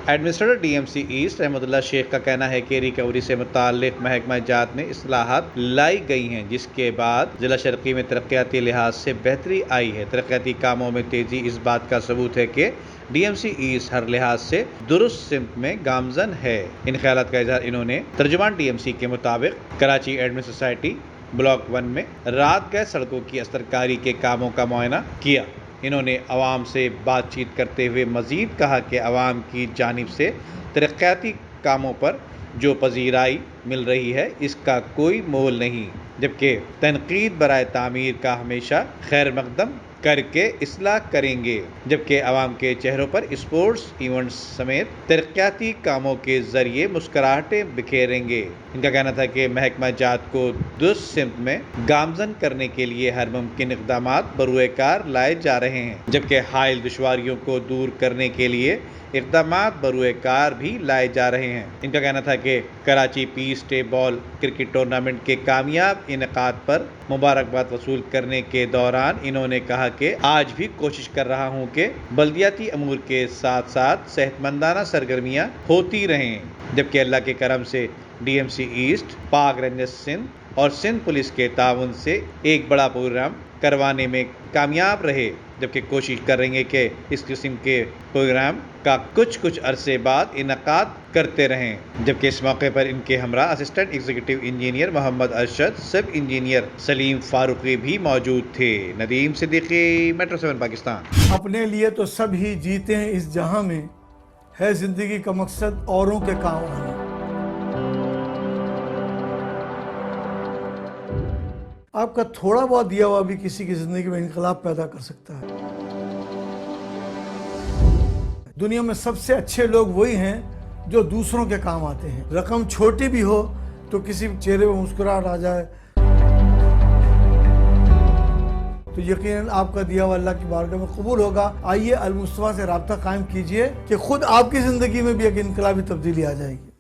Administrator DMC east रहमतुल्लाह शेख का कहना है कि रिकवरी से मुताल्लिक महकमा जात में इस्लाहात लाई गई हैं, जिसके बाद जिला शर्की में तरक्याती लिहाज से बेहतरी आई है। तरक्याती कामों में तेजी इस बात का सबूत है कि डीएमसी ईस्ट हर लिहाज से दुरुस्त सिमत में गामजन है। इन ख्यालात का इजहार इन्होंने तर्जुमान डीएमसी के मुताबिक कराची एडमिन सोसाइटी ब्लॉक 1 में रात गए सड़कों की अस्तरकारी के कामों का मुआयना किया। इन्होंने अवाम से बातचीत करते हुए मजीद कहा कि अवाम की जानिब से तरक्याती कामों पर जो पजीराई मिल रही है इसका कोई मोल नहीं, जबकि तनकीद बराए तामीर का हमेशा खैर मकदम करके इस्लाह करेंगे। जबकि अवाम के चेहरों पर स्पोर्ट्स इवेंट्स समेत तरक्याती कामों के जरिए मुस्कुराहटें बिखेरेंगे। इनका कहना था कि महकमा जात को दुरुस्त सिमत में गामजन करने के लिए हर मुमकिन इक़दामात बरूए कार लाए जा रहे हैं, जबकि हाइल दुश्वारियों को दूर करने के लिए इक़दामात बरूए कार भी लाए जा रहे हैं। इनका कहना था कि कराची पीस टे बॉल क्रिकेट टूर्नामेंट के कामयाब इनेकाद पर मुबारकबाद वसूल करने के दौरान इन्होंने कहा कि आज भी कोशिश कर रहा हूं कि बल्दियाती अमूर के साथ साथ सेहतमंदाना सरगर्मियां होती रहें। जबकि अल्लाह के करम से डीएमसी ईस्ट, पाक रेंजर्स सिंध और सिंध पुलिस के ताउन से एक बड़ा प्रोग्राम करवाने में कामयाब रहे, जबकि कोशिश कर रही है कि इस किस्म के प्रोग्राम का कुछ अरसे बाद इनकाद करते रहें। जबकि इस मौके पर इनके हमरा assistant executive engineer Mohammad Arshad, sub engineer Salim Faruqui भी मौजूद थे। नदीम सिद्दीकी, मेट्रो 7 पाकिस्तान। अपने लिए तो सब ही जीते हैं इस जहां में, है जिंदगी का मकसद औरों के काम आना। आपका थोड़ा बहुत दिया हुआ भी किसी की जिंदगी में इनकलाब पैदा कर सकता है। दुनिया में सबसे अच्छे लोग वही हैं जो दूसरों के काम आते हैं। रकम छोटी भी हो तो किसी चेहरे पर मुस्कुराहट आ जाए तो यकीनन आपका दिया हुआ अल्लाह की बारगाह में कबूल होगा। आइए अल मुस्तफा से राब्ता कायम कीजिए कि खुद आपकी जिंदगी में भी एक इनकलाबी तब्दीली आ जाएगी।